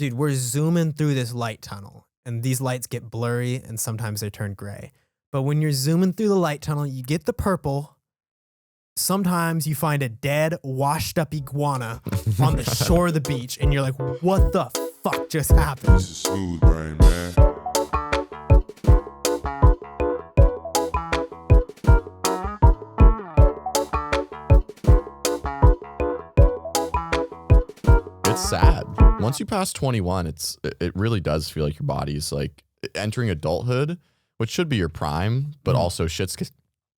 Dude, we're zooming through this light tunnel, and these lights get blurry, and sometimes they turn gray. But when you're zooming through the light tunnel, you get the purple. Sometimes you find a dead, washed up iguana on the shore of the beach, and you're like, what the fuck just happened? This is smooth brain, man. It's sad. Once you pass 21, it really does feel like your body's like entering adulthood, which should be your prime, but also shit's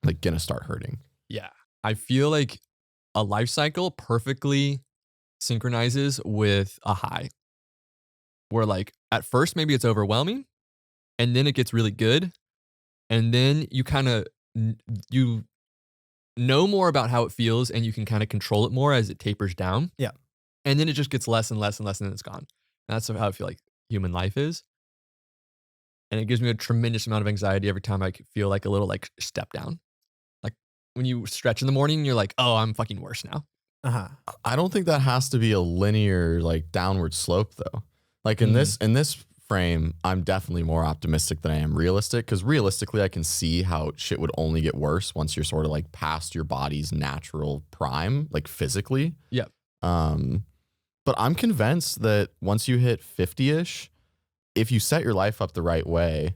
like gonna start hurting. Yeah. I feel like a life cycle perfectly synchronizes with a high. Where like at first maybe it's overwhelming and then it gets really good. And then you kind of you know more about how it feels and you can kind of control it more as it tapers down. Yeah. And then it just gets less and less and less and then it's gone. And that's how I feel like human life is. And it gives me a tremendous amount of anxiety every time I feel like a little like step down. Like when you stretch in the morning, you're like, oh, I'm fucking worse now. Uh-huh. I don't think that has to be a linear like downward slope though. Like in this frame, I'm definitely more optimistic than I am realistic, because realistically I can see how shit would only get worse once you're sort of like past your body's natural prime, like physically. Yeah. But I'm convinced that once you hit 50-ish, if you set your life up the right way,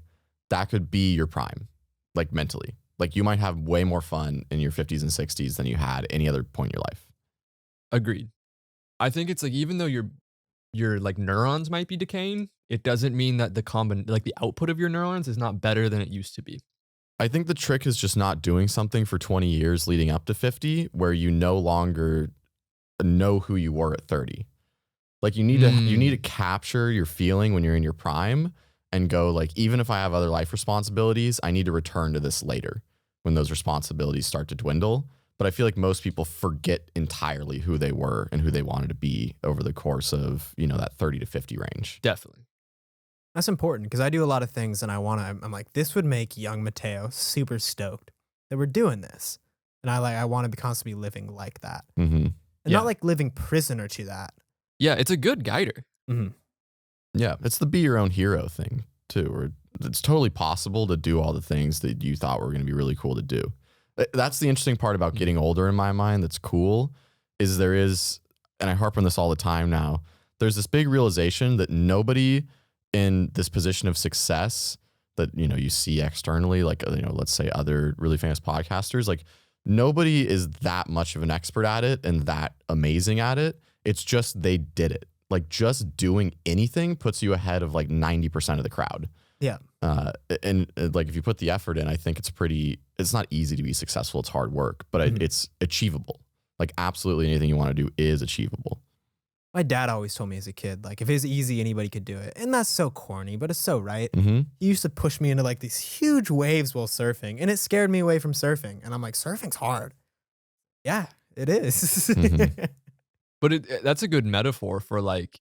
that could be your prime, like mentally. Like you might have way more fun in your 50s and 60s than you had any other point in your life. Agreed. I think it's like even though your like neurons might be decaying, it doesn't mean that the output of your neurons is not better than it used to be. I think the trick is just not doing something for 20 years leading up to 50 where you no longer know who you were at 30. Like you need to capture your feeling when you're in your prime and go like, even if I have other life responsibilities, I need to return to this later when those responsibilities start to dwindle. But I feel like most people forget entirely who they were and who they wanted to be over the course of, that 30 to 50 range. Definitely. That's important because I do a lot of things and I'm like, this would make young Mateo super stoked that we're doing this. And I want to be constantly living like that. Mm-hmm. And not like living prisoner to that. Yeah, it's a good guider. Mm-hmm. Yeah, it's the be your own hero thing too, where it's totally possible to do all the things that you thought were going to be really cool to do. That's the interesting part about getting older in my mind that's cool, is there is, and I harp on this all the time now, there's this big realization that nobody in this position of success that, you see externally, like, let's say other really famous podcasters, like nobody is that much of an expert at it and that amazing at it. It's just they did it. Like just doing anything puts you ahead of like 90% of the crowd. Yeah. And like if you put the effort in, I think it's not easy to be successful. It's hard work, but it's achievable. Like absolutely anything you want to do is achievable. My dad always told me as a kid, like if it's easy, anybody could do it. And that's so corny, but it's so right. Mm-hmm. He used to push me into like these huge waves while surfing, and it scared me away from surfing. And I'm like, surfing's hard. Yeah, it is. Mm-hmm. But that's a good metaphor for like,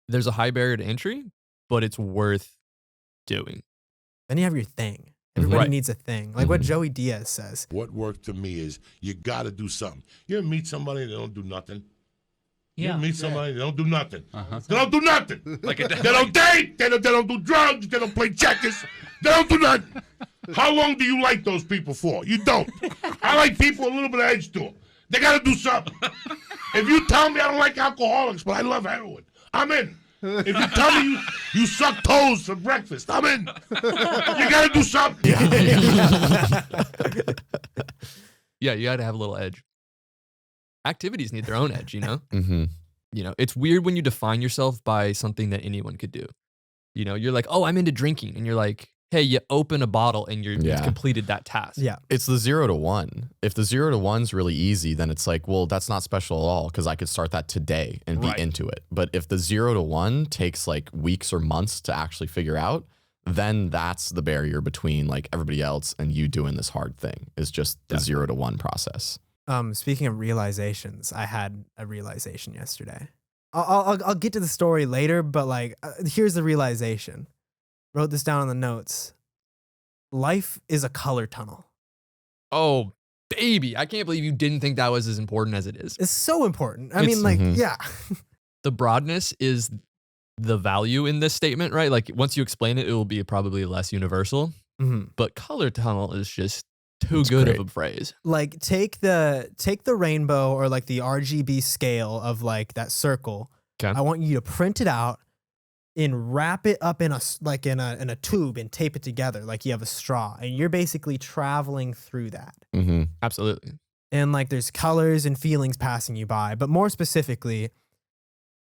there's a high barrier to entry, but it's worth doing. Then you have your thing. Everybody Right. needs a thing. Like what Joey Diaz says. What worked to me is you got to do something. You ever meet somebody that don't do nothing? You ever meet somebody that don't do nothing? They don't do nothing. Like They don't date. They don't do drugs. They don't play checkers. They don't do nothing. How long do you like those people for? You don't. I like people with a little bit of edge to them. They got to do something. If you tell me I don't like alcoholics, but I love heroin, I'm in. If you tell me you suck toes for breakfast, I'm in. You got to do something. Yeah, you got to have a little edge. Activities need their own edge, Mm-hmm. It's weird when you define yourself by something that anyone could do. You're like, oh, I'm into drinking. And you're like, hey, you open a bottle and you've completed that task. Yeah. It's the 0 to 1. If the 0 to 1's really easy, then it's like, well, that's not special at all because I could start that today and be into it. But if the 0 to 1 takes like weeks or months to actually figure out, then that's the barrier between like everybody else and you doing this hard thing, is just the 0 to 1 process. Speaking of realizations, I had a realization yesterday. I'll get to the story later, but like, here's the realization. Wrote this down on the notes. Life is a color tunnel. Oh, baby. I can't believe you didn't think that was as important as it is. It's so important. I mean, like, yeah. The broadness is the value in this statement, right? Like once you explain it, it will be probably less universal. But color tunnel is just too It's good great. of a phrase. Like take the rainbow or like the RGB scale of like that circle. Okay. I want you to print it out and wrap it up in a tube and tape it together like you have a straw, and you're basically traveling through that. Absolutely. And like there's colors and feelings passing you by. But more specifically,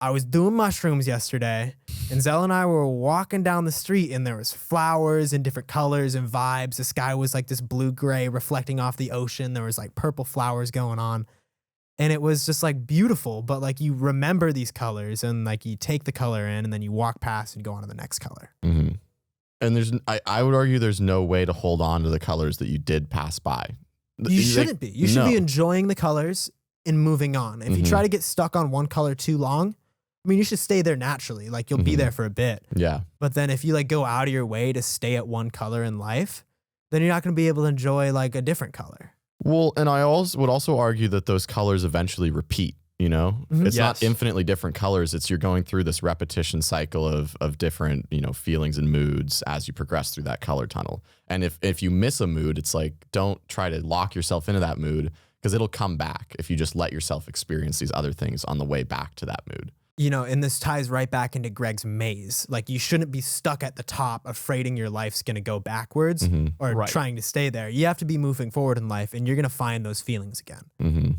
I was doing mushrooms yesterday, and Zell and I were walking down the street, and there was flowers and different colors and vibes. The sky was like this blue-gray reflecting off the ocean. There was like purple flowers going on. And it was just like beautiful, but like you remember these colors and like you take the color in and then you walk past and go on to the next color. And I would argue there's no way to hold on to the colors that you did pass by. You shouldn't be. You should be enjoying the colors and moving on. If you try to get stuck on one color too long, I mean, you should stay there naturally. Like you'll be there for a bit. Yeah. But then if you like go out of your way to stay at one color in life, then you're not going to be able to enjoy like a different color. Well, and I would also argue that those colors eventually repeat, you know? It's not infinitely different colors. It's you're going through this repetition cycle of different, you know, feelings and moods as you progress through that color tunnel. And if you miss a mood, it's like, don't try to lock yourself into that mood because it'll come back if you just let yourself experience these other things on the way back to that mood. You know, and this ties right back into Greg's maze. Like you shouldn't be stuck at the top afraiding your life's going to go backwards or trying to stay there. You have to be moving forward in life and you're going to find those feelings again.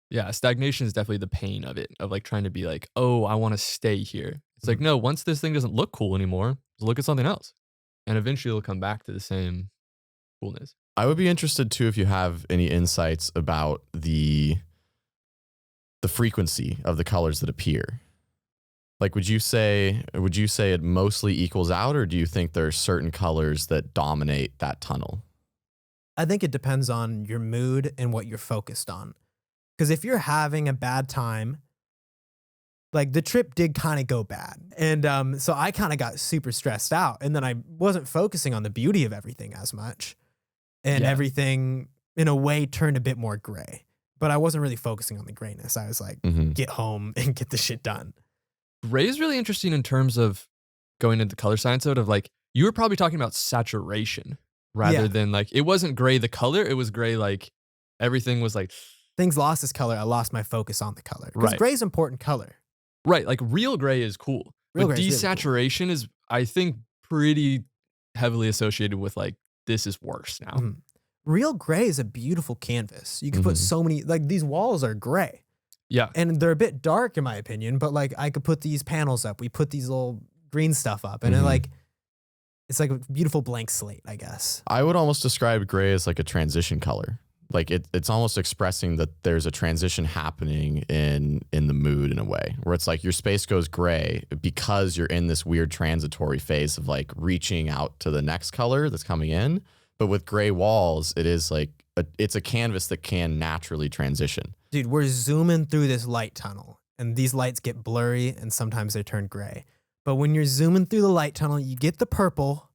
Yeah, stagnation is definitely the pain of it, of like trying to be like, oh, I want to stay here. It's like, no, once this thing doesn't look cool anymore, look at something else. And eventually it'll come back to the same coolness. I would be interested too if you have any insights about the frequency of the colors that appear. Like, would you say it mostly equals out, or do you think there are certain colors that dominate that tunnel? I think it depends on your mood and what you're focused on. Because if you're having a bad time, like the trip did kind of go bad. And so I kind of got super stressed out. And then I wasn't focusing on the beauty of everything as much. And everything, in a way, turned a bit more gray. But I wasn't really focusing on the grayness. I was like, get home and get the shit done. Gray is really interesting in terms of going into color science of like, you were probably talking about saturation rather than like, it wasn't gray the color, it was gray like everything was like. Things lost its color, I lost my focus on the color. Because gray is important color. Right, like real gray is cool. But desaturation is, I think, pretty heavily associated with like, this is worse now. Real gray is a beautiful canvas. You can put so many, like these walls are gray. Yeah. And they're a bit dark in my opinion, but like I could put these panels up. We put these little green stuff up and it's like a beautiful blank slate, I guess. I would almost describe gray as like a transition color. Like it's almost expressing that there's a transition happening in the mood in a way where it's like your space goes gray because you're in this weird transitory phase of like reaching out to the next color that's coming in. But with gray walls, it is like it's a canvas that can naturally transition. Dude, we're zooming through this light tunnel and these lights get blurry and sometimes they turn gray. But when you're zooming through the light tunnel, you get the purple.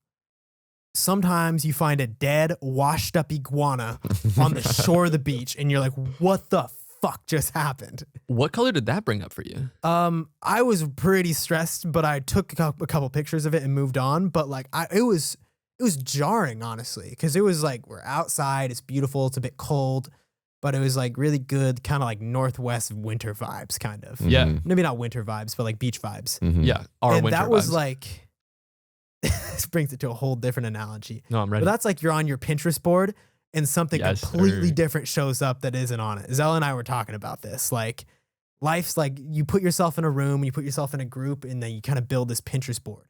Sometimes you find a dead, washed up iguana on the shore of the beach and you're like, what the fuck just happened? What color did that bring up for you? I was pretty stressed, but I took a couple pictures of it and moved on. But like it was jarring, honestly, because it was like we're outside, it's beautiful, it's a bit cold, but it was like really good, kind of like Northwest winter vibes, kind of. Yeah. Maybe not winter vibes, but like beach vibes. Yeah. Our and winter that was vibes. like, this brings it to a whole different analogy. No, I'm ready. But that's like you're on your Pinterest board and something completely different shows up that isn't on it. Zell and I were talking about this. Like, life's like you put yourself in a room, you put yourself in a group, and then you kind of build this Pinterest board.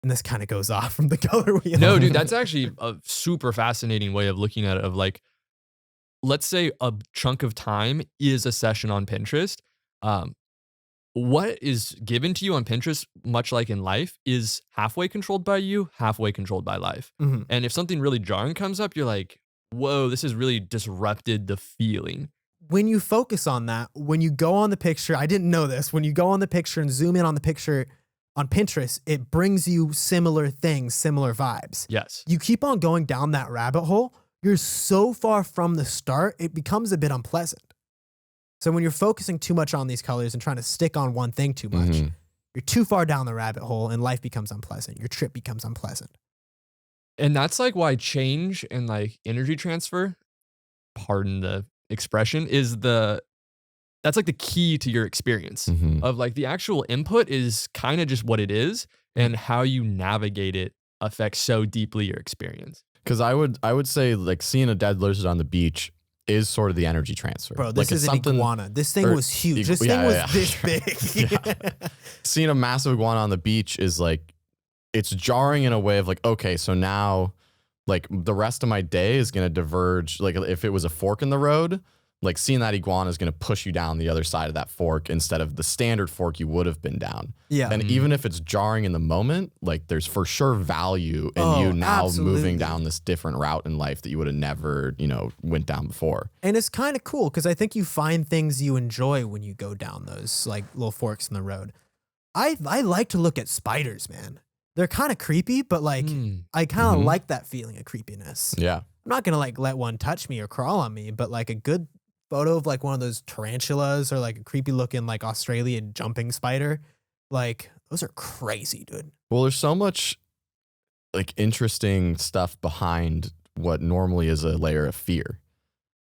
And this kind of goes off from the color wheel. No, dude, that's actually a super fascinating way of looking at it. Of like, let's say a chunk of time is a session on Pinterest. What is given to you on Pinterest, much like in life, is halfway controlled by you, halfway controlled by life. And if something really jarring comes up, you're like, whoa, this has really disrupted the feeling. When you focus on that, when you go on the picture, I didn't know this, when you go on the picture and zoom in on the picture on Pinterest, it brings you similar things, similar vibes. Yes. You keep on going down that rabbit hole, you're so far from the start, it becomes a bit unpleasant. So when you're focusing too much on these colors and trying to stick on one thing too much, You're too far down the rabbit hole and life becomes unpleasant. Your trip becomes unpleasant. And that's like why change and like energy transfer, pardon the expression, that's like the key to your experience Mhm. of like the actual input is kind of just what it is, and how you navigate it affects so deeply your experience. Because I would say like seeing a dead lizard on the beach is sort of the energy transfer. Bro, like this is it's an something, iguana. This thing or was huge. igu- This thing yeah, was yeah, this yeah. big. Seeing a massive iguana on the beach is like, it's jarring in a way of like, okay, so now like the rest of my day is going to diverge. Like if it was a fork in the road, like seeing that iguana is going to push you down the other side of that fork instead of the standard fork you would have been down. Yeah. And even if it's jarring in the moment, like there's for sure value in Oh, you now absolutely. moving down this different route in life that you would have never, went down before. And it's kind of cool because I think you find things you enjoy when you go down those like little forks in the road. I like to look at spiders, man. They're kind of creepy, but like I kind of Mhm. like that feeling of creepiness. Yeah. I'm not gonna like let one touch me or crawl on me, but like a good photo of like one of those tarantulas or like a creepy looking like Australian jumping spider, like those are crazy, dude. Well, there's so much like interesting stuff behind what normally is a layer of fear.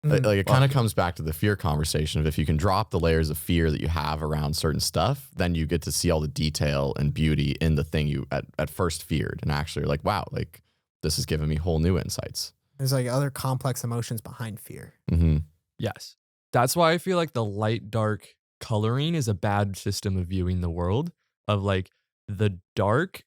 Like it kind of comes back to the fear conversation of if you can drop the layers of fear that you have around certain stuff, then you get to see all the detail and beauty in the thing you at first feared, and actually you're like, wow, like this has given me whole new insights. There's like other complex emotions behind fear. Mm-hmm. Yes. That's why I feel like the light dark coloring is a bad system of viewing the world, of like the dark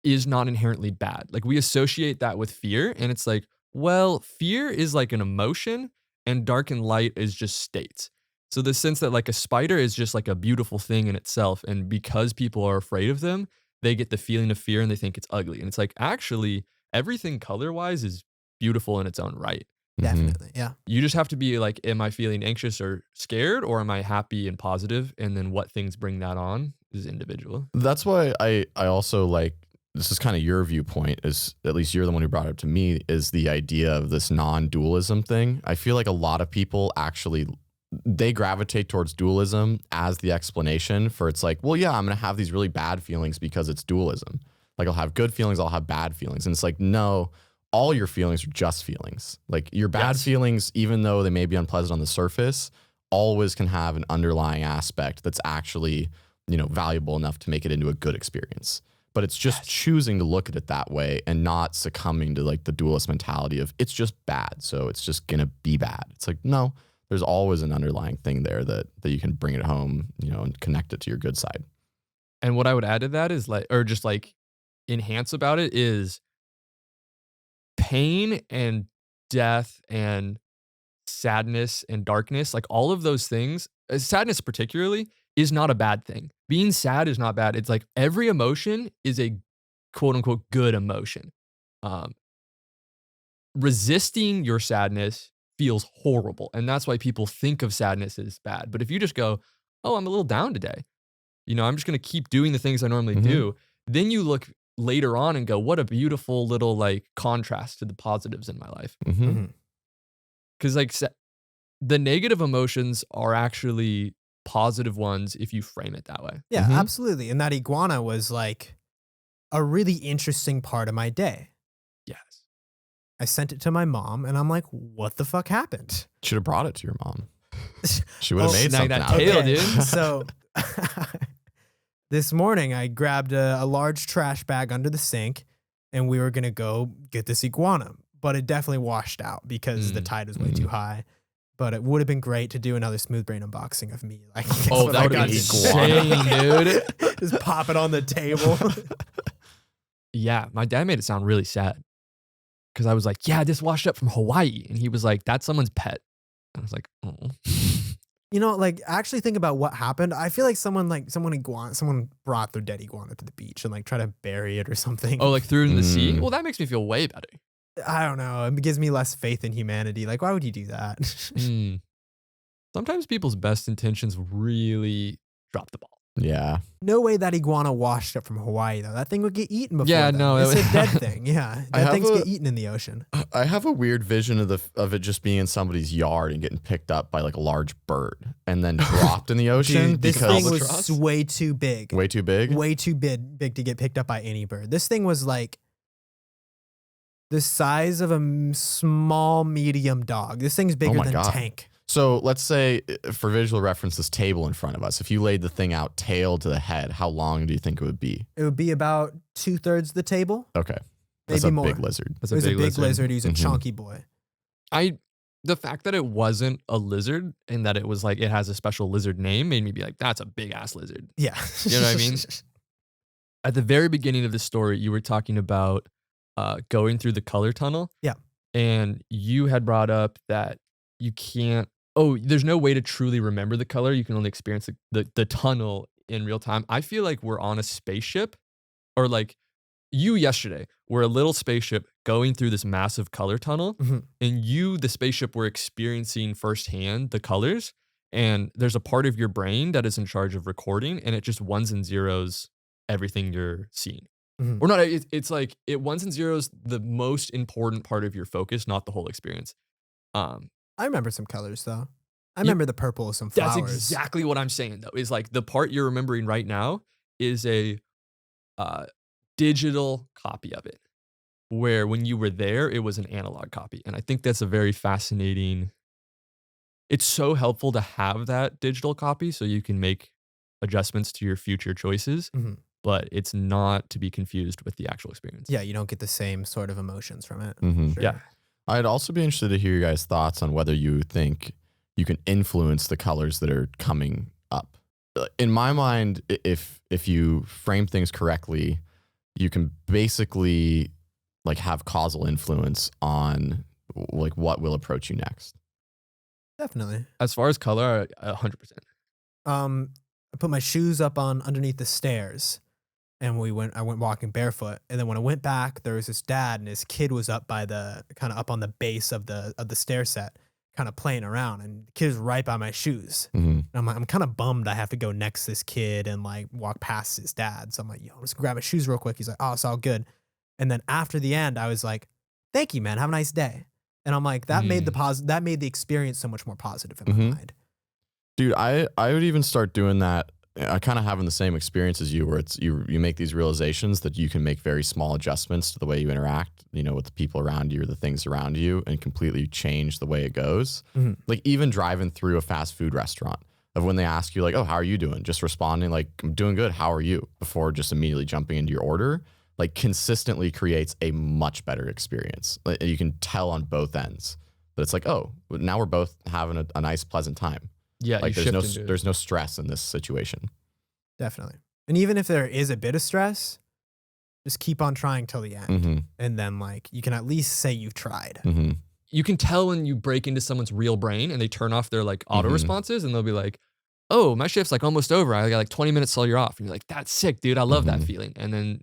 is not inherently bad. Like we associate that with fear, and it's like, well, fear is like an emotion and dark and light is just states. So the sense that like a spider is just like a beautiful thing in itself, and because people are afraid of them, they get the feeling of fear and they think it's ugly. And it's like actually everything color-wise is beautiful in its own right. Definitely. Yeah. You just have to be like, am I feeling anxious or scared, or am I happy and positive? And then what things bring that on is individual. That's why I also like, this is kind of your viewpoint, is at least you're the one who brought it up to me, is the idea of this non-dualism thing. I feel like a lot of people actually, they gravitate towards dualism as the explanation for it's like, well, yeah, I'm going to have these really bad feelings because it's dualism. Like I'll have good feelings, I'll have bad feelings. And it's like, no, all your feelings are just feelings. Like your bad feelings, even though they may be unpleasant on the surface, always can have an underlying aspect that's actually, valuable enough to make it into a good experience. But it's just choosing to look at it that way and not succumbing to like the dualist mentality of it's just bad, so it's just gonna be bad. It's like, no, there's always an underlying thing there that you can bring it home, and connect it to your good side. And what I would add to that is like, or just like enhance about it, is pain and death and sadness and darkness, like all of those things, sadness particularly, is not a bad thing. Being sad is not bad. It's like every emotion is a quote unquote good emotion. Resisting your sadness feels horrible. And that's why people think of sadness as bad. But if you just go, oh, I'm a little down today, I'm just going to keep doing the things I normally do. Then you look later on and go, what a beautiful little like contrast to the positives in my life. Because like the negative emotions are actually positive ones if you frame it that way. Yeah, absolutely. And that iguana was like a really interesting part of my day. Yes. I sent it to my mom and I'm like, what the fuck happened? Should have brought it to your mom. She would have made snag something that out of tail, it. dude. So this morning I grabbed a large trash bag under the sink and we were going to go get this iguana, but it definitely washed out because the tide was way too high. But it would have been great to do another Smooth Brain unboxing of me. Like, oh, that would have been insane, dude. Just pop it on the table. Yeah, my dad made it sound really sad. Because I was like, yeah, this washed up from Hawaii. And he was like, that's someone's pet. I was like, oh. Like actually think about what happened. I feel like someone brought their dead iguana to the beach and like try to bury it or something. Oh, like threw it in the sea? Well, that makes me feel way better. I don't know. It gives me less faith in humanity. Like, why would you do that? Sometimes people's best intentions really drop the ball. Yeah. No way that iguana washed up from Hawaii though. That thing would get eaten before. Yeah, then. no, It's it a dead thing. Yeah, have dead things get eaten in the ocean. I have a weird vision of it just being in somebody's yard and getting picked up by like a large bird and then dropped in the ocean Dude, this because thing was Albatross? way too big. way too big. Way too big to get picked up by any bird. This thing was like the size of a small medium dog. This thing's bigger my than God. Tank. So let's say, for visual reference, this table in front of us, if you laid the thing out tail to the head, how long do you think it would be? It would be about 2/3 the table. Okay. That's Maybe a more. big lizard. That's It was a big lizard. He was a Mhm. chunky boy. The fact that it wasn't a lizard and that it was like it has a special lizard name made me be like, that's a big ass lizard. Yeah. You know what I mean? At the very beginning of the story, you were talking about going through the color tunnel. Yeah. And you had brought up that you can't, there's no way to truly remember the color. You can only experience the tunnel in real time. I feel like we're on a spaceship, or like you yesterday were a little spaceship going through this massive color tunnel, Mhm. and you, the spaceship, were experiencing firsthand the colors. And there's a part of your brain that is in charge of recording, and it just ones and zeros everything you're seeing. Mhm. Or not, it's like it ones and zeros the most important part of your focus, not the whole experience. I remember some colors though. I remember the purple of some That's flowers. exactly what I'm saying though. Is like the part you're remembering right now is a digital copy of it, where when you were there, it was an analog copy. And I think that's a very fascinating. It's so helpful to have that digital copy so you can make adjustments to your future choices, Mhm. but it's not to be confused with the actual experience. Yeah, you don't get the same sort of emotions from it. Mhm. Sure. Yeah. I'd also be interested to hear your guys' thoughts on whether you think you can influence the colors that are coming up. In my mind, if you frame things correctly, you can basically like have causal influence on like what will approach you next. Definitely. As far as color, 100%. I put my shoes up on underneath the stairs, and I went walking barefoot. And then when I went back, there was this dad and his kid was up by the kind of up on the base of the stair set, kind of playing around, and the kid was right by my shoes. Mhm. And I'm kind of bummed I have to go next to this kid and like walk past his dad. So I'm like, yo, I'm just gonna grab my shoes real quick. He's like, oh, it's all good. And then after the end, I was like, thank you, man. Have a nice day. And I'm like, that made the experience so much more positive in my mind. Dude, I would even start doing that. I kind of having the same experience as you, where it's you make these realizations that you can make very small adjustments to the way you interact, with the people around you or the things around you, and completely change the way it goes. Mhm. Like even driving through a fast food restaurant, of when they ask you like, oh, how are you doing? Just responding like, I'm doing good. How are you? Before just immediately jumping into your order, like consistently creates a much better experience. Like, you can tell on both ends that it's like, oh, now we're both having a nice, pleasant time. Yeah, Like you there's no stress in this situation. Definitely. And even if there is a bit of stress, just keep on trying till the end. Mm-hmm. And then like you can at least say you've tried. Mm-hmm. You can tell when you break into someone's real brain and they turn off their like auto responses, and they'll be like, oh, my shift's like almost over. I got like 20 minutes till you're off. And you're like, that's sick, dude. I love that feeling. And then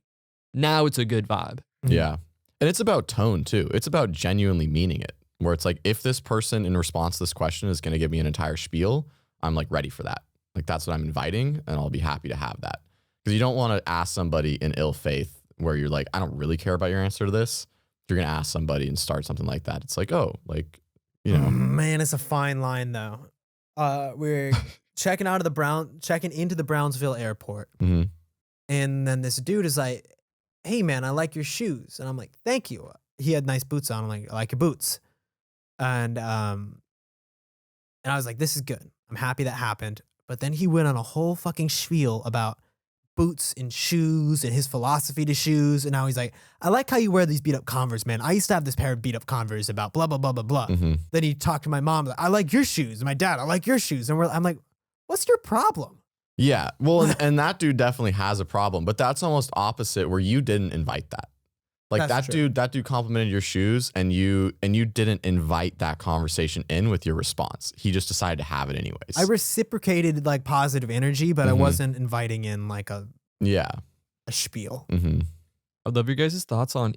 now it's a good vibe. Yeah. And it's about tone too. It's about genuinely meaning it. Where it's like, if this person in response to this question is going to give me an entire spiel, I'm like ready for that. Like that's what I'm inviting, and I'll be happy to have that. Because you don't want to ask somebody in ill faith where you're like, I don't really care about your answer to this. If you're going to ask somebody and start something like that, it's like, oh, like, Man, it's a fine line though. We're checking into the Brownsville airport. Mm-hmm. And then this dude is like, hey man, I like your shoes. And I'm like, thank you. He had nice boots on. I'm like, I like your boots. And I was like, this is good. I'm happy that happened. But then he went on a whole fucking spiel about boots and shoes and his philosophy to shoes. And now he's like, I like how you wear these beat up Converse, man. I used to have this pair of beat up Converse about blah, blah, blah, blah, blah. Mm-hmm. Then he talked to my mom, like, I like your shoes. And my dad, I like your shoes. And I'm like, what's your problem? Yeah. Well, and that dude definitely has a problem, but that's almost opposite, where you didn't invite that. Like That's true. that dude complimented your shoes, and you didn't invite that conversation in with your response. He just decided to have it anyways. I reciprocated like positive energy, but I wasn't inviting in like a spiel. Mm-hmm. I'd love your guys' thoughts on,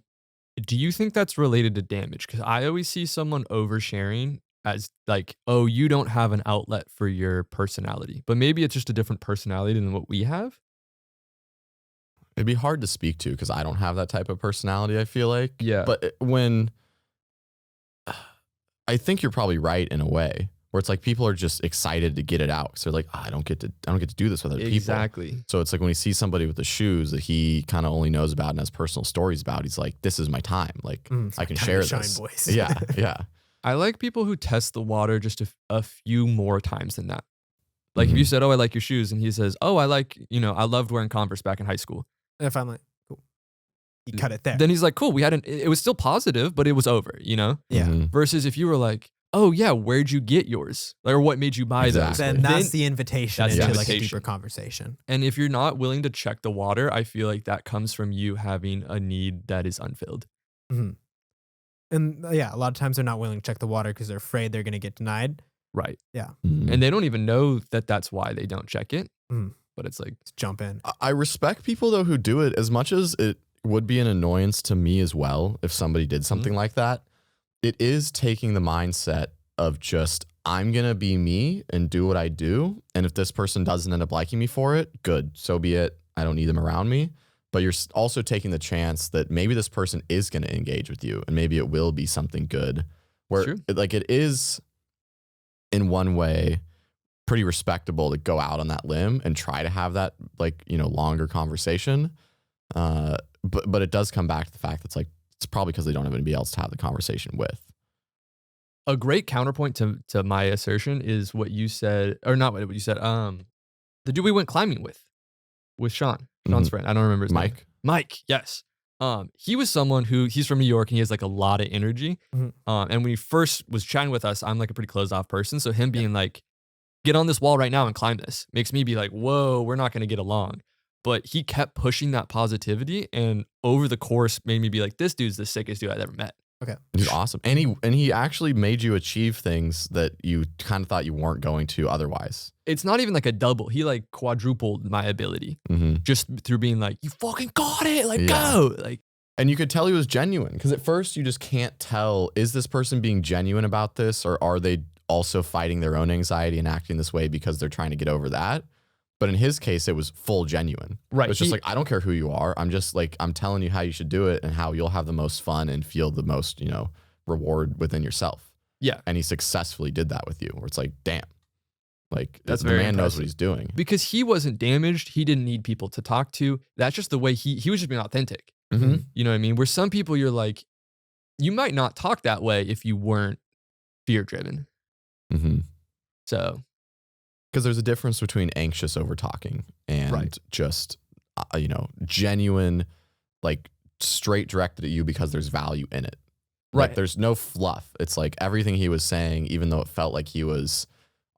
do you think that's related to damage? Because I always see someone oversharing as like, oh, you don't have an outlet for your personality, but maybe it's just a different personality than what we have. It'd be hard to speak to because I don't have that type of personality, I feel like. Yeah. But when I think you're probably right in a way where it's like people are just excited to get it out. So they're like, I don't get to do this with other people. Exactly. So it's like when he sees somebody with the shoes that he kind of only knows about and has personal stories about, he's like, this is my time. Like I can share this. Boys. Yeah. Yeah. I like people who test the water just a few more times than that. Like if you said, oh, I like your shoes. And he says, oh, I loved wearing Converse back in high school. And if I'm like, cool, you cut it there. Then he's like, cool, it was still positive, but it was over, Yeah. Versus if you were like, oh yeah, where'd you get yours? Like, or what made you buy those? Then that's the invitation that's into the like a invitation. deeper conversation. And if you're not willing to check the water, I feel like that comes from you having a need that is unfilled. And a lot of times they're not willing to check the water because they're afraid they're going to get denied. Right. Yeah. And they don't even know that that's why they don't check it. But it's like, just jump in. I respect people though who do it as much as it would be an annoyance to me as well if somebody did something like that. It is taking the mindset of just, I'm going to be me and do what I do. And if this person doesn't end up liking me for it, good. So be it. I don't need them around me. But you're also taking the chance that maybe this person is going to engage with you and maybe it will be something good where it is in one way pretty respectable to go out on that limb and try to have that longer conversation. But it does come back to the fact that it's probably because they don't have anybody else to have the conversation with. A great counterpoint to my assertion is what you said, or not what you said. The dude we went climbing with Sean's friend. I don't remember his name. Mike. Yes. He was someone he's from New York and he has like a lot of energy. And when he first was chatting with us, I'm like a pretty closed off person. So him being like, get on this wall right now and climb this makes me be like, whoa, we're not going to get along. But he kept pushing that positivity and over the course made me be like, this dude's the sickest dude I've ever met. Okay. He's awesome. And he actually made you achieve things that you kind of thought you weren't going to otherwise. It's not even like a double. He like quadrupled my ability just through being like, you fucking got it. Like, go. Like, and you could tell he was genuine because at first you just can't tell, is this person being genuine about this or are they also fighting their own anxiety and acting this way because they're trying to get over that? But in his case, it was full genuine. Right. It's just like, I don't care who you are. I'm just like, I'm telling you how you should do it and how you'll have the most fun and feel the most, reward within yourself. Yeah. And he successfully did that with you where it's like, damn, like that's the very man knows impressive. what he's doing. Because he wasn't damaged. He didn't need people to talk to. That's just the way he was just being authentic. You know what I mean? Where some people you're like, you might not talk that way if you weren't fear driven. So. Because there's a difference between anxious over talking and just, genuine, like straight directed at you because there's value in it. Right. Like, there's no fluff. It's like everything he was saying, even though it felt like he was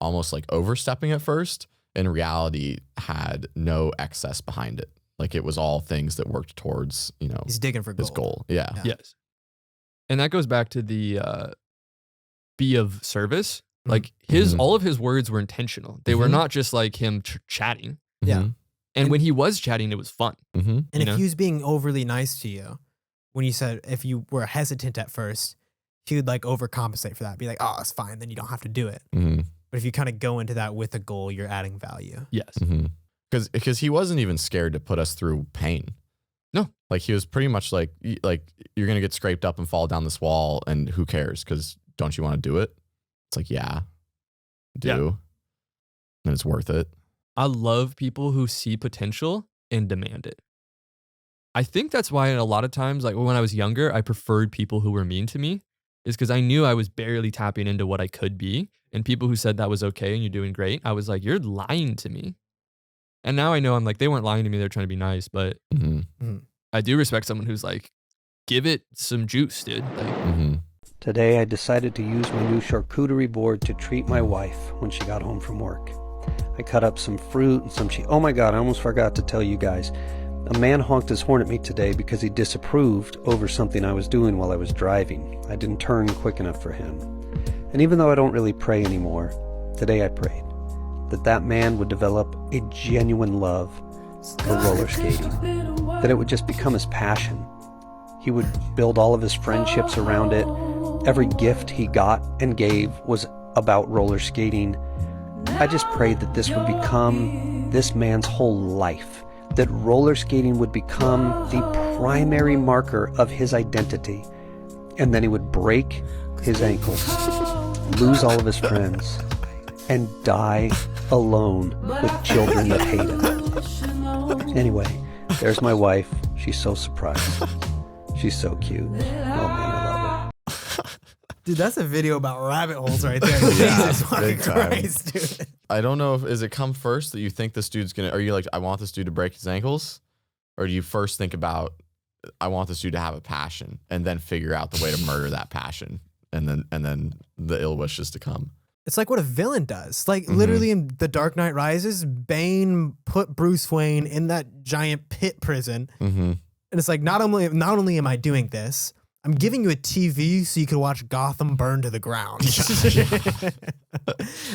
almost like overstepping at first, in reality had no excess behind it. Like it was all things that worked towards, he's digging for his goal. Yeah. Yes. And that goes back to the be of service. Like all of his words were intentional. They were not just like him chatting. Yeah. And when he was chatting, it was fun. And if he was being overly nice to you, when you said, if you were hesitant at first, he would like overcompensate for that. Be like, oh, it's fine. Then you don't have to do it. But if you kind of go into that with a goal, you're adding value. Yes. Because he wasn't even scared to put us through pain. No. Like he was pretty much like you're going to get scraped up and fall down this wall and who cares? Because don't you want to do it? It's like, yeah, do. Yeah. And it's worth it. I love people who see potential and demand it. I think that's why a lot of times, like when I was younger, I preferred people who were mean to me is because I knew I was barely tapping into what I could be. And people who said that was okay and you're doing great, I was like, you're lying to me. And now I know I'm like, they weren't lying to me. They're trying to be nice. But I do respect someone who's like, give it some juice, dude. Like, Today I decided to use my new charcuterie board to treat my wife when she got home from work. I cut up some fruit and some cheese. Oh my God, I almost forgot to tell you guys. A man honked his horn at me today because he disapproved over something I was doing while I was driving. I didn't turn quick enough for him. And even though I don't really pray anymore, today I prayed that man would develop a genuine love for roller skating, that it would just become his passion. He would build all of his friendships around it, every gift he got and gave was about roller skating. I just prayed that this would become this man's whole life, that roller skating would become the primary marker of his identity, and then he would break his ankles, lose all of his friends, and die alone with children that hate him. Anyway, there's my wife. She's so surprised. She's so cute. Oh man, I love her. Dude, that's a video about rabbit holes right there. Yeah, Jesus fucking big time. Christ, dude. I don't know if is it come first that you think this dude's gonna. Are you like, I want this dude to break his ankles, or do you first think about, I want this dude to have a passion, and then figure out the way to murder that passion, and then the ill wishes to come. It's like what a villain does. Like literally in The Dark Knight Rises, Bane put Bruce Wayne in that giant pit prison. And it's like, not only am I doing this, I'm giving you a TV so you can watch Gotham burn to the ground.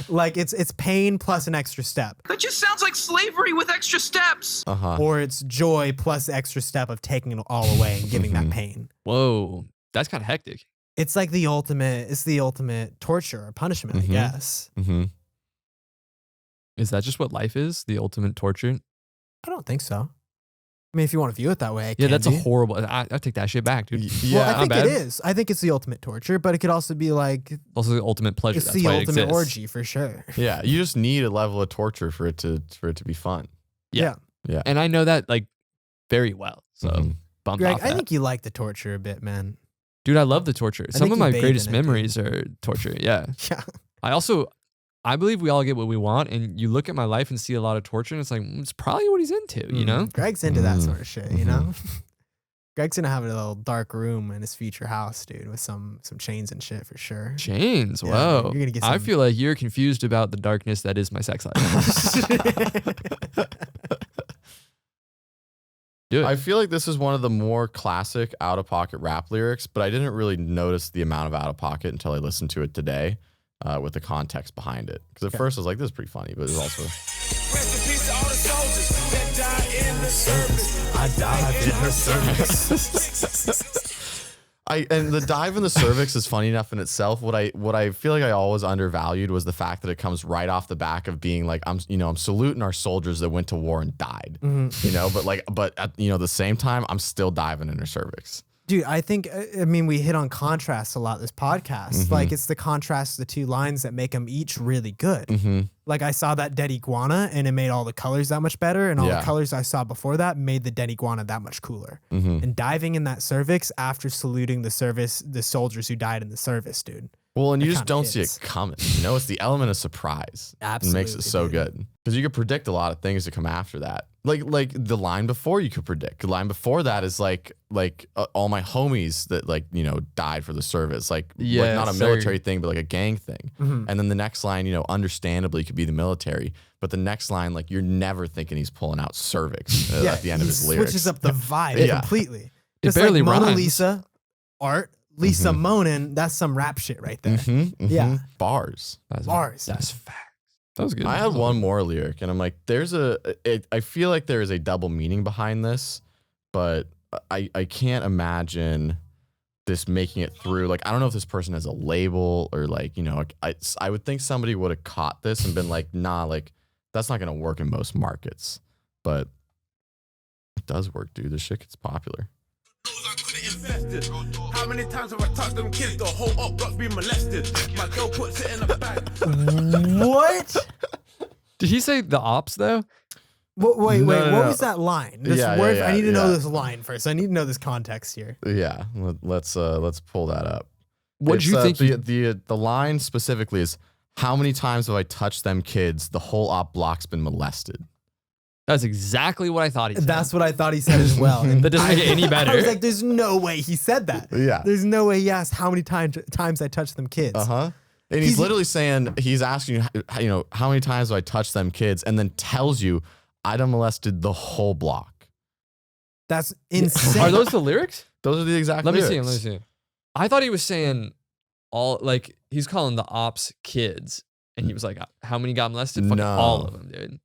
Like it's pain plus an extra step. That just sounds like slavery with extra steps. Or it's joy plus the extra step of taking it all away and giving that pain. Whoa, that's kind of hectic. It's like the ultimate torture or punishment, I guess. Is that just what life is? The ultimate torture? I don't think so. I mean, if you want to view it that way, Yeah, can that's be. a horrible. I take that shit back, dude. Well, I I'm think bad. it is. I think it's the ultimate torture, but it could also be like Also, the ultimate pleasure. it's That's the why it ultimate exists. orgy for sure. Yeah, you just need a level of torture for it to be fun. Yeah. Yeah. And I know that like very well. So bummed Greg, off I that. think you like the torture a bit, man. Dude, I love the torture. Some think of you my bathe greatest in it, dude. memories are torture. Yeah. Yeah. I believe we all get what we want, and you look at my life and see a lot of torture, and it's like, it's probably what he's into, you know? Greg's into that sort of shit, you know? Greg's gonna have a little dark room in his future house, dude, with some chains and shit for sure. Chains, Yeah, whoa. you're gonna get I some- feel like you're confused about the darkness that is my sex life. Do it. I feel like this is one of the more classic out of pocket rap lyrics, but I didn't really notice the amount of out of pocket until I listened to it today with the context behind it. Because at first I was like, this is pretty funny, but it's also. Rest in peace to all the soldiers that died in the service. I died in her service. And the dive in the cervix is funny enough in itself. What I feel like I always undervalued was the fact that it comes right off the back of being like, I'm saluting our soldiers that went to war and died, you know, but at the same time, I'm still diving in her cervix. Dude, I think, we hit on contrast a lot this podcast. Like, it's the contrast of the two lines that make them each really good. Like, I saw that dead iguana, and it made all the colors that much better, and all the colors I saw before that made the dead iguana that much cooler. And diving in that cervix after saluting the soldiers who died in the service, dude. Well, and you That just kinda don't see hits. it coming. You know, it's the element of surprise. Absolutely, It makes it so dude. good. Because you could predict a lot of things to come after that. Like the line before you could predict. The line before that is like all my homies that died for the service. Like not a military thing, but like a gang thing. And then the next line, understandably could be the military. But the next line, like you're never thinking he's pulling out cervix at the end of his lyrics. Switches up the vibe completely. It Just barely like Mona rhymes. Lisa, art, Lisa moaning, that's some rap shit right there. Yeah. Bars. Bars. That's facts. That was good. I had one more lyric, and I'm like, I feel like there is a double meaning behind this, but I can't imagine this making it through. Like, I don't know if this person has a label or like, I would think somebody would have caught this and been like, nah, like that's not gonna work in most markets, but it does work, dude. This shit gets popular. How many times have I touched them kids? The whole up block be molested. My girl puts it in a bag. What? Did he say the ops though? Wait, No, what no. was that line? This Yeah, word, yeah, I need to know yeah. this line first. I need to know this context here. Yeah, let's pull that up. What It's, do you think? The line specifically is, how many times have I touched them kids? The whole op block's been molested. That's exactly what I thought he said. That's what I thought he said as well. And That doesn't make it any better. I was like, there's no way he said that. Yeah. There's no way he asked how many times I touched them kids. And he's He's- literally saying, he's asking you, how many times have I touched them kids? And then tells you, I done molested the whole block. That's insane. Are those the lyrics? Those are the exact Let me lyrics. see. Let me see. I thought he was saying like he's calling the ops kids, and he was like, "How many got molested? Fucking No. all of them, dude."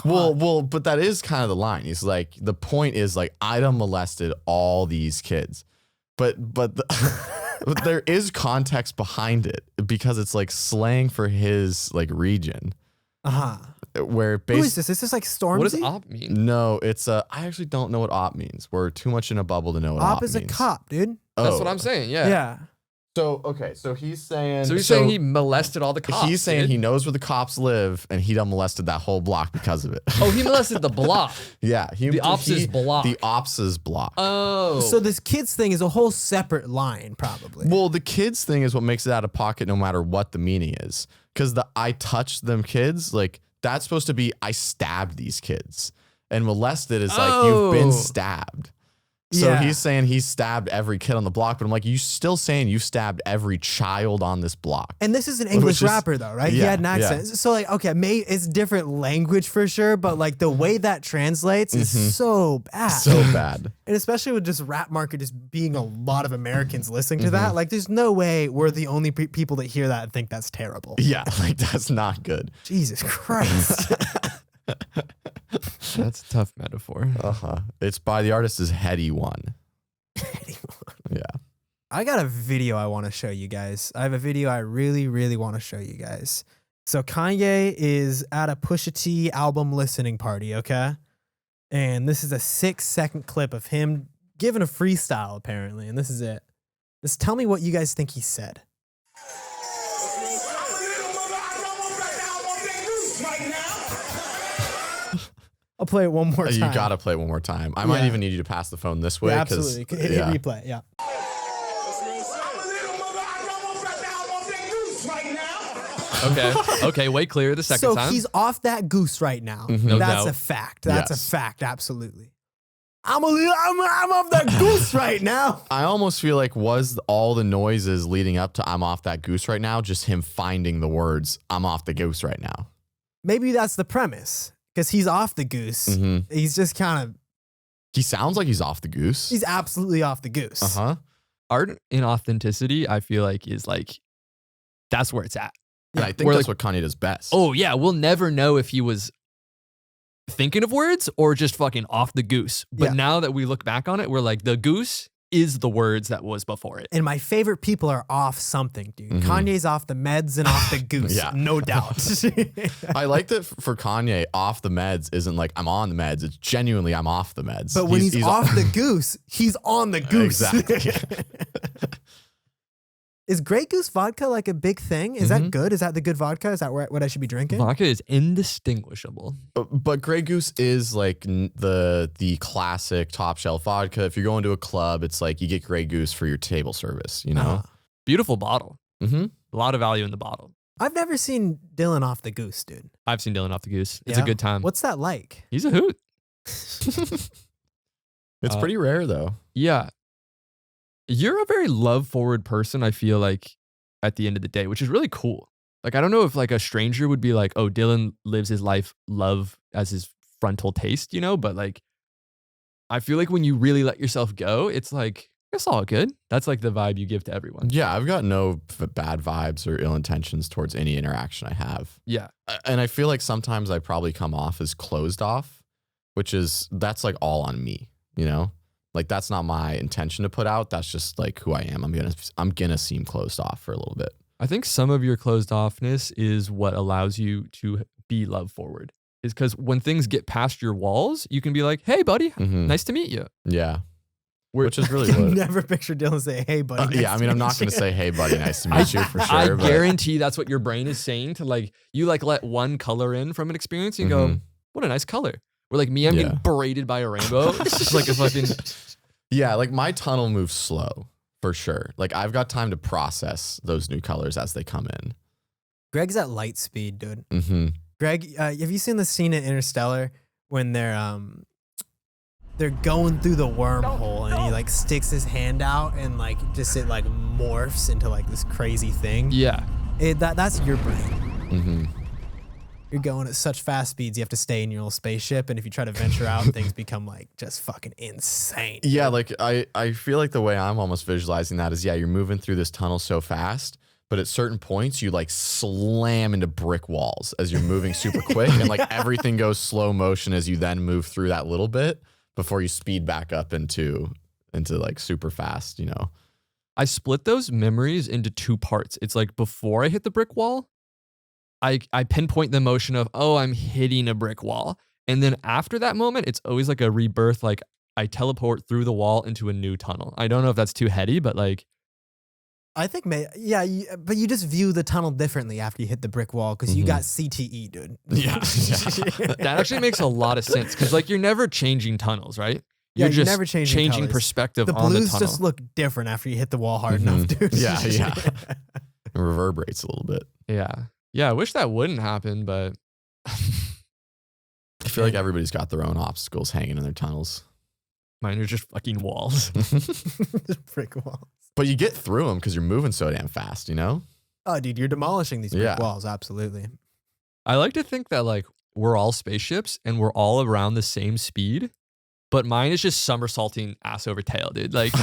Well, but that is kind of the line. He's like, the point is like, I done molested all these kids. But But there is context behind it because it's like slang for his like region. Where Who is this? Is this like Stormzy? What does op mean? No, it's I actually don't know what op means. We're too much in a bubble to know what Op op is means. a cop, dude. That's what I'm saying. Yeah. Yeah. So okay, so he's saying. So he's saying he molested all the cops. He's saying dude. he knows where the cops live, and he done molested that whole block because of it. Oh, he molested the block. Yeah, The ops' block. The ops' block. Oh. So this kids thing is a whole separate line, probably. Well, the kids thing is what makes it out of pocket, no matter what the meaning is. Because the I touched them kids, like that's supposed to be I stabbed these kids, and molested is like you've been stabbed. So Yeah. he's saying he stabbed every kid on the block, but I'm like, you still saying you stabbed every child on this block. And this is an English Which is- rapper, though, right? He yeah, had an accent. So, like, okay, it's different language for sure, but like the way that translates is so bad. So bad. And especially with just rap market just being a lot of Americans listening to that, like, there's no way we're the only people that hear that and think that's terrible. Yeah, like that's not good. Jesus Christ. That's a tough metaphor. It's by the artist is Heady One. Yeah. I got a video I want to show you guys. I have a video I really, really want to show you guys. So Kanye is at a Pusha T album listening party, okay? And this is a 6-second clip of him giving a freestyle, apparently. And this is it. Just tell me what you guys think he said. I'll play it one more time. You gotta play it one more time. I might even need you to pass the phone this way. Yeah, absolutely. Hit replay, yeah. Okay. Okay. Way clearer the second So time. he's off that goose right now. No That's doubt. a fact. That's Yes. a fact. Absolutely. I'm off that goose right now. I almost feel like was all the noises leading up to I'm off that goose right now, just him finding the words I'm off the goose right now. Maybe that's the premise because he's off the goose. He's just kind of, He sounds like he's off the goose. he's absolutely off the goose. Art in authenticity, I feel like, is like, that's where it's at. And I think We're that's like- what Kanye does best. Oh, yeah. We'll never know if he was thinking of words or just fucking off the goose. But Yeah. now that we look back on it, we're like, the goose is the words that was before it. And my favorite people are off something, dude. Kanye's off the meds and off the goose. Yeah. No doubt. I like that for Kanye, off the meds isn't like I'm on the meds. It's genuinely I'm off the meds. But when he's off the goose, he's on the goose. Exactly. Is Grey Goose vodka like a big thing? Is that good? Is that the good vodka? Is that what I should be drinking? Vodka is indistinguishable. But Grey Goose is like the classic top shelf vodka. If you're going to a club, it's like you get Grey Goose for your table service, you know? Beautiful bottle. Mm-hmm. A lot of value in the bottle. I've never seen Dylan off the goose, dude. I've seen Dylan off the goose. It's a Yeah? good time. What's that like? He's a hoot. It's pretty rare though. Yeah. You're a very love-forward person, I feel like, at the end of the day, which is really cool. Like, I don't know if like a stranger would be like, oh, Dylan lives his life love as his frontal taste, you know? But like, I feel like when you really let yourself go, it's like, it's all good. That's like the vibe you give to everyone. Yeah, I've got no bad vibes or ill intentions towards any interaction I have. Yeah. And I feel like sometimes I probably come off as closed off, that's like all on me, you know? Like that's not my intention to put out. That's just like who I am. I'm gonna seem closed off for a little bit. I think some of your closed offness is what allows you to be love forward. Is because when things get past your walls, you can be like, hey, buddy, nice to meet you. Yeah. Which is really I what. never picture Dylan say, hey, buddy. Yeah, I mean, I'm not going to say, hey, buddy, nice to meet you for sure. I but guarantee that's what your brain is saying to like, you like let one color in from an experience and go, what a nice color. Or like me, I'm getting berated by a rainbow. It's just like a fucking. Yeah, like my tunnel moves slow for sure. Like I've got time to process those new colors as they come in. Greg's at light speed, dude. Mm-hmm. Greg, have you seen the scene in Interstellar when they're going through the wormhole and he like sticks his hand out and like it like morphs into like this crazy thing? Yeah. That's your brain. Mm-hmm. You're going at such fast speeds, you have to stay in your little spaceship, and if you try to venture out, things become like just fucking insane. Yeah, like I feel like the way I'm almost visualizing that is, yeah, you're moving through this tunnel so fast, but at certain points you like slam into brick walls as you're moving super quick, and like everything goes slow motion as you then move through that little bit before you speed back up into like super fast, you know. I split those memories into 2 parts. It's like before I hit the brick wall, I pinpoint the emotion of, oh, I'm hitting a brick wall. And then after that moment, it's always like a rebirth. Like I teleport through the wall into a new tunnel. I don't know if that's too heady, but like, I think, but you just view the tunnel differently after you hit the brick wall because you got CTE, dude. Yeah. that actually makes a lot of sense. Cause like you're never changing tunnels, right? You're just never changing colors. perspective The on the blues tunnel. just look different after you hit the wall hard enough, dude. Yeah. It reverberates a little bit. Yeah. Yeah. I wish that wouldn't happen, but I feel like everybody's got their own obstacles hanging in their tunnels. mine are just fucking walls. Brick walls. But you get through them because you're moving so damn fast, you know? Oh, dude, you're demolishing these brick walls. Absolutely. I like to think that like we're all spaceships and we're all around the same speed, but mine is just somersaulting ass over tail, dude. Like,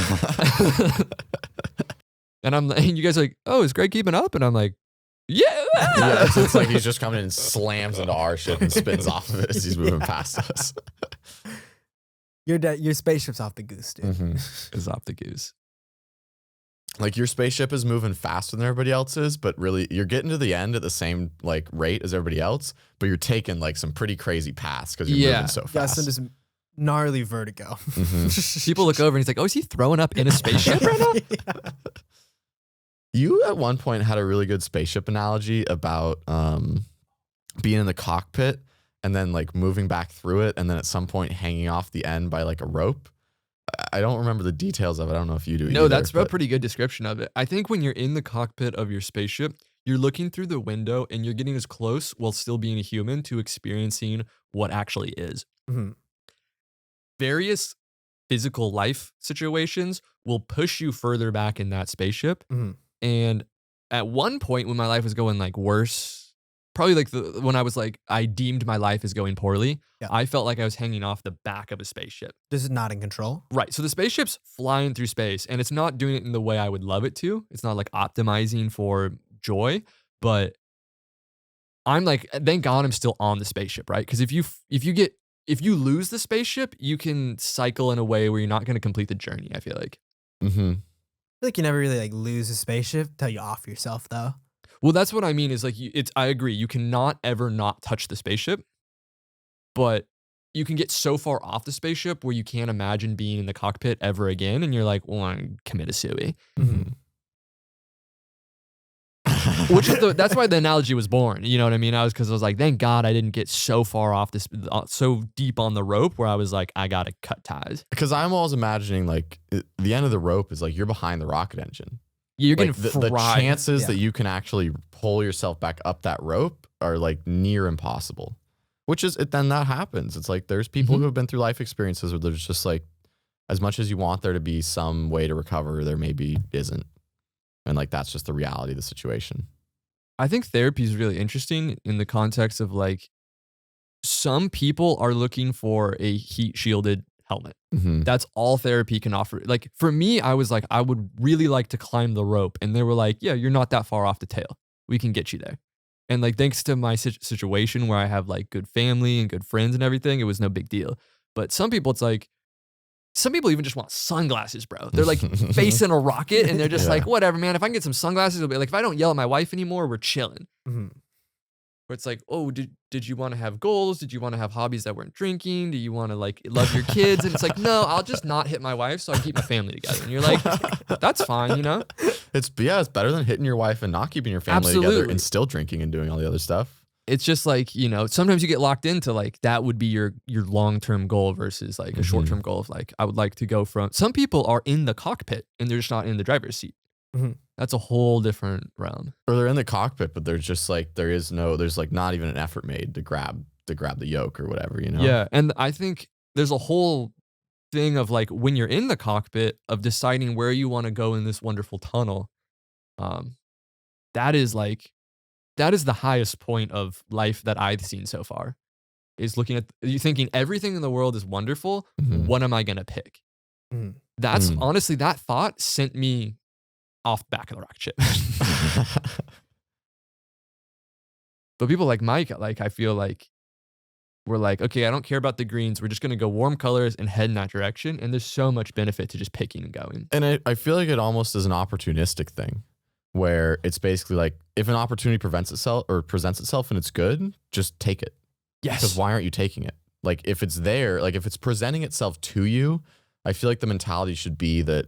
and you guys are like, oh, is Greg keeping up? And I'm like, yeah. Yeah, it's like he's just coming in and slams into our ship and spins off of it as he's moving past us. Your spaceship's off the goose, dude. Is off the goose. Like your spaceship is moving faster than everybody else's, but really you're getting to the end at the same like rate as everybody else, but you're taking like some pretty crazy paths because you're moving so fast. Yeah, some just gnarly vertigo. People look over and he's like, oh, is he throwing up in a spaceship right now? Yeah. You at one point had a really good spaceship analogy about being in the cockpit and then like moving back through it and then at some point hanging off the end by like a rope. I don't remember the details of it. I don't know if you do. No, either, that's a pretty good description of it. I think when you're in the cockpit of your spaceship, you're looking through the window and you're getting as close while still being a human to experiencing what actually is. Mm-hmm. Various physical life situations will push you further back in that spaceship. Mm-hmm. And at one point when my life was going like worse, probably like when I was like, I deemed my life as going poorly, I felt like I was hanging off the back of a spaceship. This is not in control. Right. So the spaceship's flying through space and it's not doing it in the way I would love it to. It's not like optimizing for joy, but I'm like, thank God I'm still on the spaceship, right? Because if you lose the spaceship, you can cycle in a way where you're not going to complete the journey, I feel like. Mm-hmm. I feel like you never really like lose a spaceship till you off yourself though. Well, that's what I mean is like, I agree. You cannot ever not touch the spaceship, but you can get so far off the spaceship where you can't imagine being in the cockpit ever again. And you're like, well, I'm commit a sui. Mm-hmm. Which is that's why the analogy was born. You know what I mean? Because I was like, thank God I didn't get so far off this, so deep on the rope where I was like, I got to cut ties. Because I'm always imagining like the end of the rope is like you're behind the rocket engine. You're like getting the chances that you can actually pull yourself back up that rope are like near impossible. Which is then that happens. It's like there's people who have been through life experiences where there's just like as much as you want there to be some way to recover, there maybe isn't. And like that's just the reality of the situation. I think therapy is really interesting in the context of like some people are looking for a heat shielded helmet. Mm-hmm. That's all therapy can offer. Like for me, I was like, I would really like to climb the rope. And they were like, yeah, you're not that far off the tail. We can get you there. And like, thanks to my situation where I have like good family and good friends and everything, it was no big deal. But some people, it's like, some people even just want sunglasses, bro. They're like facing a rocket and they're just like, whatever, man. If I can get some sunglasses, it'll be like, if I don't yell at my wife anymore, we're chilling. Mm-hmm. Where it's like, oh, did you want to have goals? Did you want to have hobbies that weren't drinking? Do you want to like love your kids? And it's like, no, I'll just not hit my wife so I keep my family together. And you're like, that's fine, you know? It's better than hitting your wife and not keeping your family together and still drinking and doing all the other stuff. It's just like, you know, sometimes you get locked into like that would be your long-term goal versus like a short-term goal of like, I would like to go from, some people are in the cockpit and they're just not in the driver's seat. Mm-hmm. That's a whole different realm. Or they're in the cockpit, but there's just like, there's like not even an effort made to grab the yoke or whatever, you know? Yeah. And I think there's a whole thing of like, when you're in the cockpit of deciding where you want to go in this wonderful tunnel, that is the highest point of life that I've seen so far, is looking at you thinking everything in the world is wonderful. Mm-hmm. What am I going to pick? Mm-hmm. That's honestly, that thought sent me off the back of the rocket ship. But people like Mike, like I feel like we're like, okay, I don't care about the greens. We're just going to go warm colors and head in that direction. And there's so much benefit to just picking and going. And I feel like it almost is an opportunistic thing where it's basically like if an opportunity presents itself and it's good, just take it. Yes. Because why aren't you taking it? Like if it's there, like if it's presenting itself to you, I feel like the mentality should be that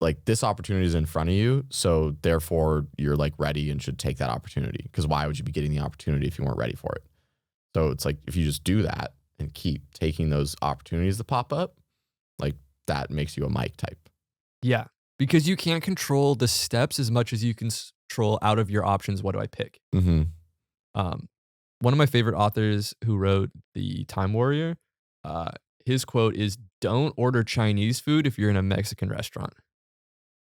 like this opportunity is in front of you. So therefore you're like ready and should take that opportunity. Because why would you be getting the opportunity if you weren't ready for it? So it's like if you just do that and keep taking those opportunities that pop up, like that makes you a Mike type. Yeah. Because you can't control the steps as much as you can control out of your options. What do I pick? Mm-hmm. One of my favorite authors who wrote The Time Warrior, his quote is, "Don't order Chinese food if you're in a Mexican restaurant."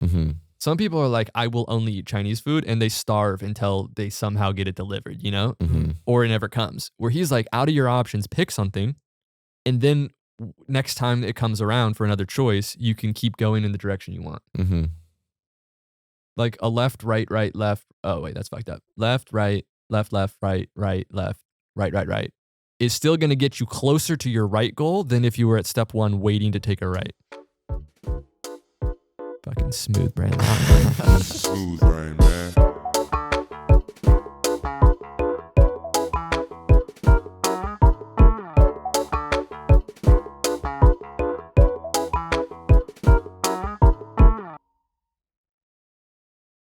Mm-hmm. Some people are like, I will only eat Chinese food, and they starve until they somehow get it delivered, you know? Mm-hmm. Or it never comes. Where he's like, out of your options, pick something, and then next time it comes around for another choice, you can keep going in the direction you want. Mm-hmm. Like a left, right, right, left. Oh, wait, that's fucked up. Left, right, left, right, right, left, right, right, right is still going to get you closer to your right goal than if you were at step one waiting to take a right. Fucking smooth brain. Smooth brain, man.